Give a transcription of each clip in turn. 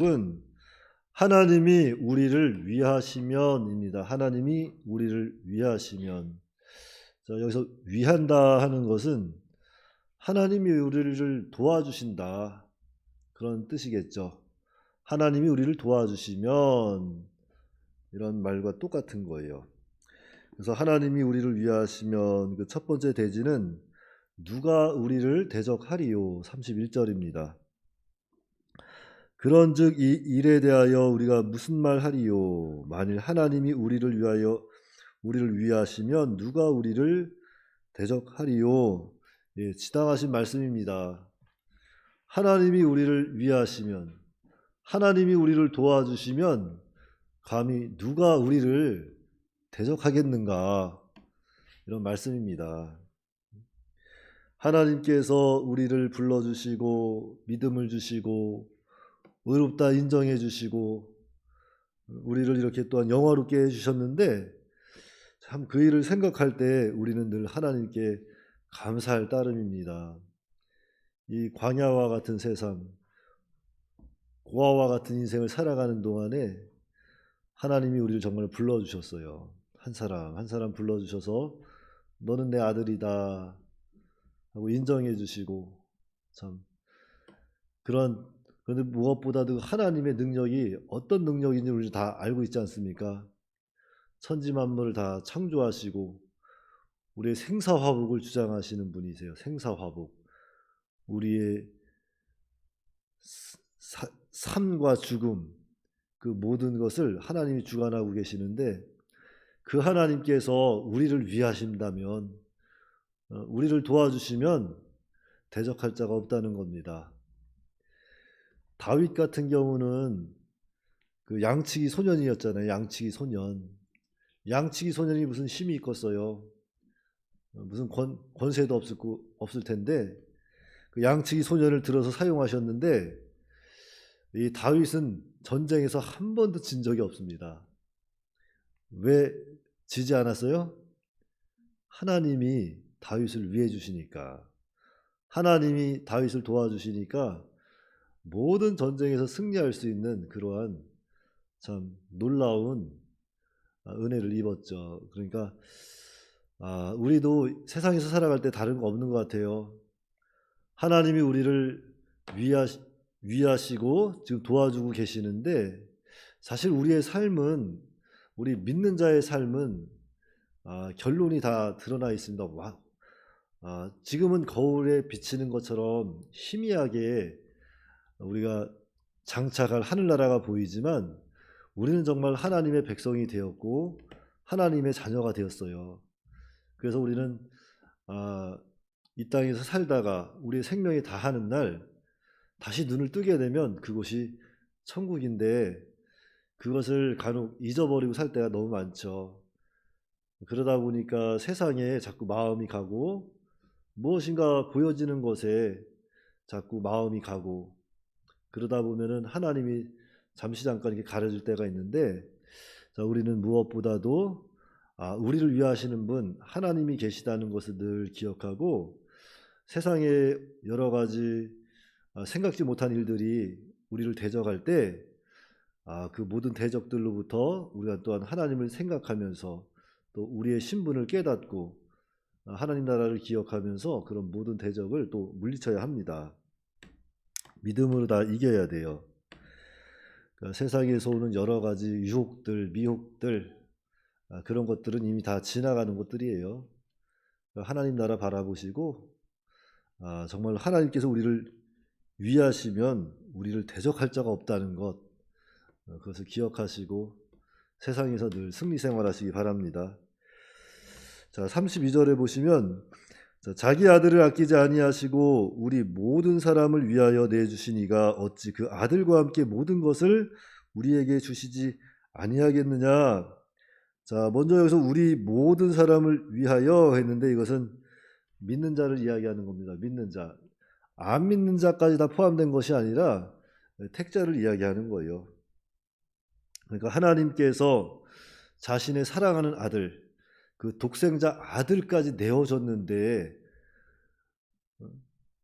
은 하나님이 우리를 위하시면입니다. 하나님이 우리를 위하시면. 자, 여기서 위한다 하는 것은 하나님이 우리를 도와주신다, 그런 뜻이겠죠. 하나님이 우리를 도와주시면, 이런 말과 똑같은 거예요. 그래서 하나님이 우리를 위하시면 그 첫 번째 대지는 누가 우리를 대적하리요, 31절입니다. 그런즉 이 일에 대하여 우리가 무슨 말 하리요? 만일 하나님이 우리를 위하시면 누가 우리를 대적하리요? 예, 지당하신 말씀입니다. 하나님이 우리를 위하시면, 하나님이 우리를 도와주시면 감히 누가 우리를 대적하겠는가, 이런 말씀입니다. 하나님께서 우리를 불러주시고 믿음을 주시고 의롭다 인정해 주시고 우리를 이렇게 또한 영화롭게 해주셨는데, 참 그 일을 생각할 때 우리는 늘 하나님께 감사할 따름입니다. 이 광야와 같은 세상, 고아와 같은 인생을 살아가는 동안에 하나님이 우리를 정말 불러주셨어요. 한 사람 한 사람 불러주셔서 너는 내 아들이다 하고 인정해 주시고, 참 그런데 무엇보다도 하나님의 능력이 어떤 능력인지 우리 다 알고 있지 않습니까? 천지 만물을 다 창조하시고 우리의 생사화복을 주장하시는 분이세요. 생사화복. 우리의 삶과 죽음, 그 모든 것을 하나님이 주관하고 계시는데, 그 하나님께서 우리를 위하신다면, 우리를 도와주시면 대적할 자가 없다는 겁니다. 다윗 같은 경우는 그 양치기 소년이었잖아요. 양치기 소년. 양치기 소년이 무슨 힘이 있겠어요? 무슨 권세도 없을 텐데 그 양치기 소년을 들어서 사용하셨는데, 이 다윗은 전쟁에서 한 번도 진 적이 없습니다. 왜 지지 않았어요? 하나님이 다윗을 위해 주시니까, 하나님이 다윗을 도와주시니까 모든 전쟁에서 승리할 수 있는 그러한 참 놀라운 은혜를 입었죠. 그러니까 우리도 세상에서 살아갈 때 다른 거 없는 것 같아요. 하나님이 우리를 위하시고 지금 도와주고 계시는데, 사실 우리의 삶은, 우리 믿는 자의 삶은 결론이 다 드러나 있습니다. 지금은 거울에 비치는 것처럼 희미하게 우리가 장착할 하늘나라가 보이지만, 우리는 정말 하나님의 백성이 되었고 하나님의 자녀가 되었어요. 그래서 우리는 이 땅에서 살다가 우리의 생명이 다하는 날 다시 눈을 뜨게 되면 그곳이 천국인데, 그것을 간혹 잊어버리고 살 때가 너무 많죠. 그러다 보니까 세상에 자꾸 마음이 가고, 무엇인가 보여지는 것에 자꾸 마음이 가고, 그러다 보면은 하나님이 잠시 잠깐 이렇게 가려질 때가 있는데, 자, 우리는 무엇보다도 우리를 위하시는 분 하나님이 계시다는 것을 늘 기억하고, 세상에 여러 가지 생각지 못한 일들이 우리를 대적할 때 그 모든 대적들로부터 우리가 또한 하나님을 생각하면서 또 우리의 신분을 깨닫고 하나님 나라를 기억하면서 그런 모든 대적을 또 물리쳐야 합니다. 믿음으로 다 이겨야 돼요. 그러니까 세상에서 오는 여러 가지 유혹들, 미혹들, 그런 것들은 이미 다 지나가는 것들이에요. 그러니까 하나님 나라 바라보시고, 정말 하나님께서 우리를 위하시면 우리를 대적할 자가 없다는 것, 그것을 기억하시고 세상에서 늘 승리 생활하시기 바랍니다. 자, 32절에 보시면, 자기 아들을 아끼지 아니하시고 우리 모든 사람을 위하여 내주시니가 어찌 그 아들과 함께 모든 것을 우리에게 주시지 아니하겠느냐. 자, 먼저 여기서 우리 모든 사람을 위하여 했는데, 이것은 믿는 자를 이야기하는 겁니다. 믿는 자. 안 믿는 자까지 다 포함된 것이 아니라 택자를 이야기하는 거예요. 그러니까 하나님께서 자신의 사랑하는 아들, 그 독생자 아들까지 내어줬는데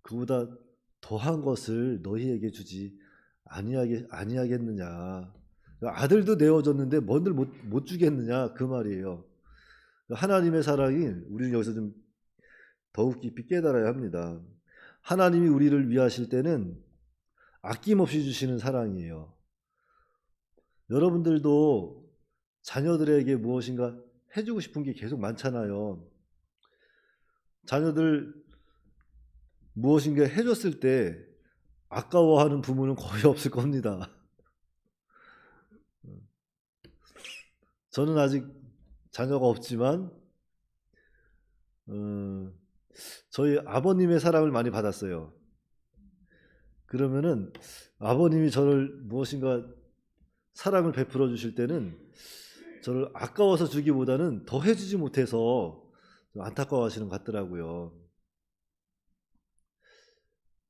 그보다 더한 것을 너희에게 주지 아니하겠느냐. 아들도 내어줬는데 뭔들 못 주겠느냐 그 말이에요. 하나님의 사랑이 우리는 여기서 좀 더욱 깊이 깨달아야 합니다. 하나님이 우리를 위하실 때는 아낌없이 주시는 사랑이에요. 여러분들도 자녀들에게 무엇인가 해주고 싶은 게 계속 많잖아요. 자녀들 무엇인가 해줬을 때 아까워하는 부모는 거의 없을 겁니다. 저는 아직 자녀가 없지만 저희 아버님의 사랑을 많이 받았어요. 그러면은 아버님이 저를 무엇인가 사랑을 베풀어 주실 때는 저를 아까워서 주기보다는 더 해주지 못해서 좀 안타까워하시는 것 같더라고요.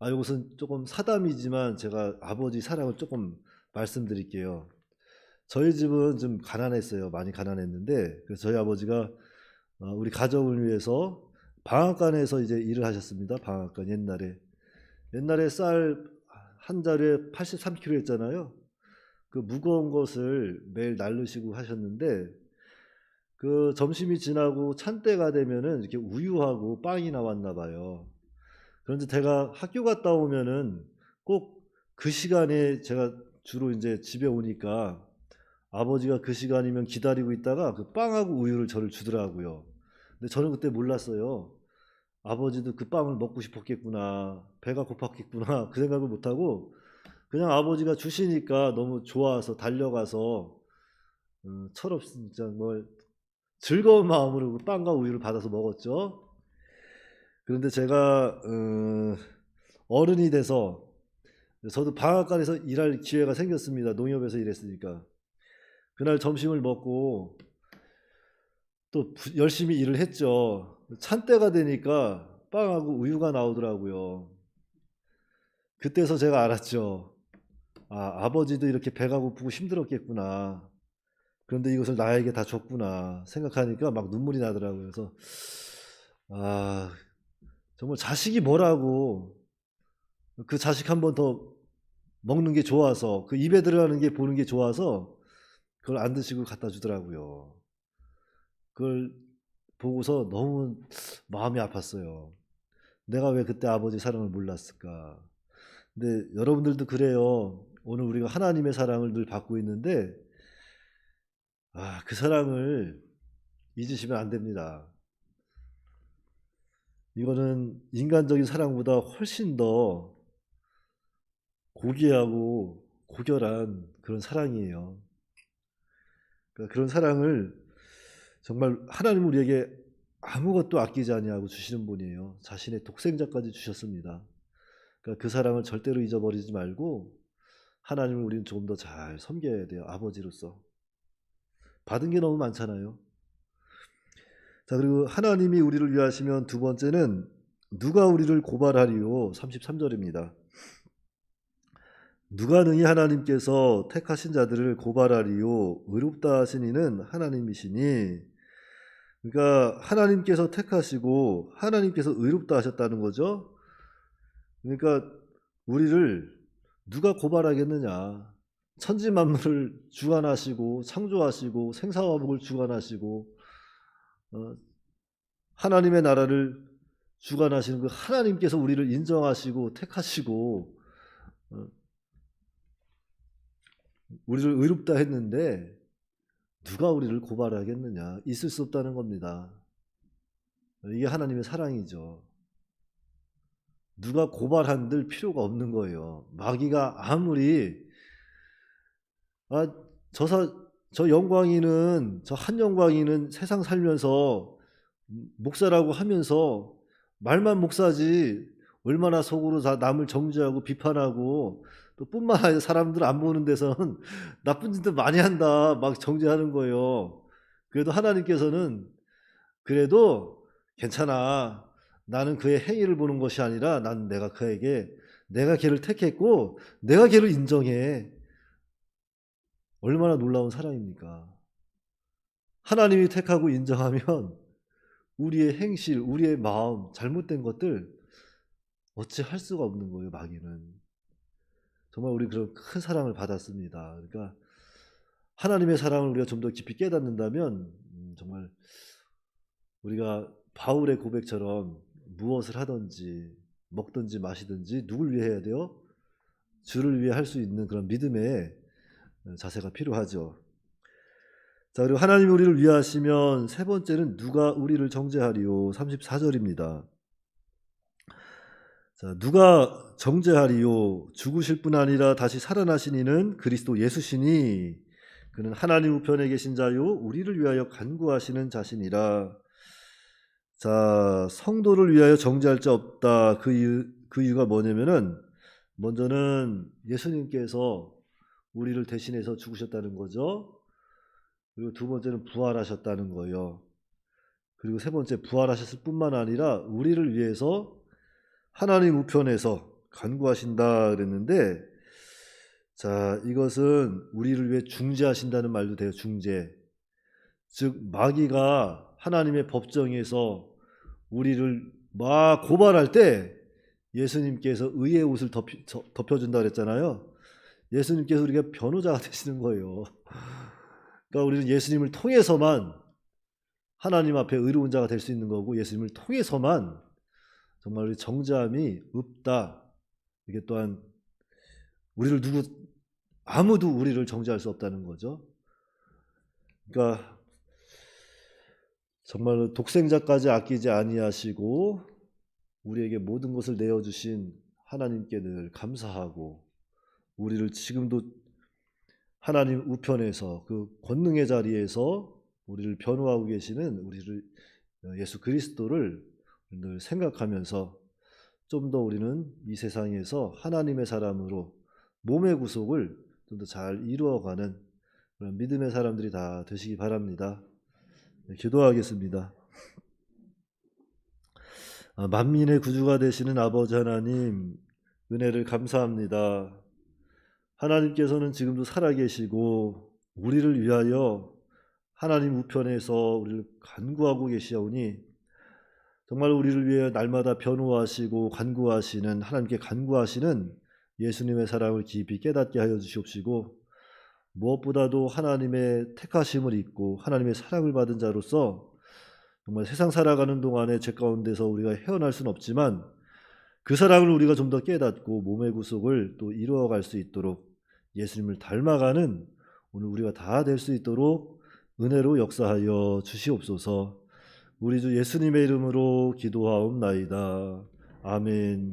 이것은 조금 사담이지만 제가 아버지 사랑을 조금 말씀드릴게요. 저희 집은 좀 가난했어요. 많이 가난했는데 그래서 저희 아버지가 우리 가족을 위해서 방앗간에서 이제 일을 하셨습니다. 방앗간 옛날에 쌀 한 자루에 83kg 했잖아요. 그 무거운 것을 매일 날르시고 하셨는데 그 점심이 지나고 찬때가 되면은 이렇게 우유하고 빵이 나왔나 봐요. 그런데 제가 학교 갔다 오면은 꼭 그 시간에 제가 주로 이제 집에 오니까 아버지가 그 시간이면 기다리고 있다가 그 빵하고 우유를 저를 주더라고요. 근데 저는 그때 몰랐어요. 아버지도 그 빵을 먹고 싶었겠구나, 배가 고팠겠구나 그 생각을 못하고 그냥 아버지가 주시니까 너무 좋아서 달려가서 철없이 진짜 뭘 즐거운 마음으로 그 빵과 우유를 받아서 먹었죠. 그런데 제가 어른이 돼서 저도 방앗간에서 일할 기회가 생겼습니다. 농협에서 일했으니까. 그날 점심을 먹고 또 열심히 일을 했죠. 찬때가 되니까 빵하고 우유가 나오더라고요. 그때서 제가 알았죠. 아버지도 이렇게 배가 고프고 힘들었겠구나. 그런데 이것을 나에게 다 줬구나 생각하니까 막 눈물이 나더라고요. 그래서 정말 자식이 뭐라고, 그 자식 한 번 더 먹는 게 좋아서, 그 입에 들어가는 게 보는 게 좋아서 그걸 안 드시고 갖다 주더라고요. 그걸 보고서 너무 마음이 아팠어요. 내가 왜 그때 아버지 사랑을 몰랐을까. 근데 여러분들도 그래요. 오늘 우리가 하나님의 사랑을 늘 받고 있는데 그 사랑을 잊으시면 안 됩니다. 이거는 인간적인 사랑보다 훨씬 더 고귀하고 고결한 그런 사랑이에요. 그러니까 그런 사랑을 정말 하나님 우리에게 아무것도 아끼지 아니하고 주시는 분이에요. 자신의 독생자까지 주셨습니다. 그러니까 그 사랑을 절대로 잊어버리지 말고 하나님을 우리는 조금 더 잘 섬겨야 돼요. 아버지로서. 받은 게 너무 많잖아요. 자, 그리고 하나님이 우리를 위하시면 두 번째는 누가 우리를 고발하리요? 33절입니다. 누가 능히 하나님께서 택하신 자들을 고발하리요? 의롭다 하신 이는 하나님이시니. 그러니까 하나님께서 택하시고 하나님께서 의롭다 하셨다는 거죠. 그러니까 우리를 누가 고발하겠느냐. 천지 만물을 주관하시고 창조하시고 생사화복을 주관하시고 하나님의 나라를 주관하시는 그 하나님께서 우리를 인정하시고 택하시고 우리를 의롭다 했는데 누가 우리를 고발하겠느냐. 있을 수 없다는 겁니다. 이게 하나님의 사랑이죠. 누가 고발한들 필요가 없는 거예요. 마귀가 아무리 저 영광이는, 저 한영광이는 세상 살면서 목사라고 하면서 말만 목사지 얼마나 속으로 다 남을 정죄하고 비판하고 또 뿐만 아니라 사람들 안 보는 데서는 나쁜 짓도 많이 한다 막 정죄하는 거예요. 그래도 하나님께서는 그래도 괜찮아. 나는 그의 행위를 보는 것이 아니라 난 내가 걔를 택했고 내가 걔를 인정해. 얼마나 놀라운 사랑입니까? 하나님이 택하고 인정하면 우리의 행실, 우리의 마음, 잘못된 것들 어찌 할 수가 없는 거예요, 마귀는. 정말 우리 그런 큰 사랑을 받았습니다. 그러니까 하나님의 사랑을 우리가 좀 더 깊이 깨닫는다면 정말 우리가 바울의 고백처럼 무엇을 하든지 먹든지 마시든지 누굴 위해 해야 돼요? 주를 위해 할 수 있는 그런 믿음의 자세가 필요하죠. 자, 그리고 하나님이 우리를 위하시면 세 번째는 누가 우리를 정죄하리요? 34절입니다. 자, 누가 정죄하리요? 죽으실 뿐 아니라 다시 살아나신 이는 그리스도 예수시니 그는 하나님 우편에 계신 자요 우리를 위하여 간구하시는 자신이라. 자, 성도를 위하여 정죄할 자 없다. 그 이유가 뭐냐면은 먼저는 예수님께서 우리를 대신해서 죽으셨다는 거죠. 그리고 두 번째는 부활하셨다는 거예요. 그리고 세 번째 부활하셨을 뿐만 아니라 우리를 위해서 하나님 우편에서 간구하신다 그랬는데, 자, 이것은 우리를 위해 중재하신다는 말도 돼요. 중재. 즉 마귀가 하나님의 법정에서 우리를 막 고발할 때 예수님께서 의의 옷을 덮여준다 그랬잖아요. 예수님께서 우리가 변호자가 되시는 거예요. 그러니까 우리는 예수님을 통해서만 하나님 앞에 의로운 자가 될 수 있는 거고, 예수님을 통해서만 정말 우리 정죄함이 없다. 이게 또한 우리를 아무도 우리를 정죄할 수 없다는 거죠. 그러니까 정말 독생자까지 아끼지 아니하시고 우리에게 모든 것을 내어주신 하나님께 늘 감사하고, 우리를 지금도 하나님 우편에서 그 권능의 자리에서 우리를 변호하고 계시는 우리를 예수 그리스도를 늘 생각하면서 좀 더 우리는 이 세상에서 하나님의 사람으로 몸의 구속을 좀 더 잘 이루어가는 그런 믿음의 사람들이 다 되시기 바랍니다. 네, 기도하겠습니다. 만민의 구주가 되시는 아버지 하나님, 은혜를 감사합니다. 하나님께서는 지금도 살아계시고 우리를 위하여 하나님 우편에서 우리를 간구하고 계시오니, 정말 우리를 위해 날마다 변호하시고 간구하시는, 하나님께 간구하시는 예수님의 사랑을 깊이 깨닫게 하여 주시옵시고, 무엇보다도 하나님의 택하심을 입고 하나님의 사랑을 받은 자로서 정말 세상 살아가는 동안에 죄 가운데서 우리가 헤어날 수는 없지만 그 사랑을 우리가 좀 더 깨닫고 몸의 구속을 또 이루어갈 수 있도록 예수님을 닮아가는 오늘 우리가 다 될 수 있도록 은혜로 역사하여 주시옵소서. 우리 주 예수님의 이름으로 기도하옵나이다. 아멘.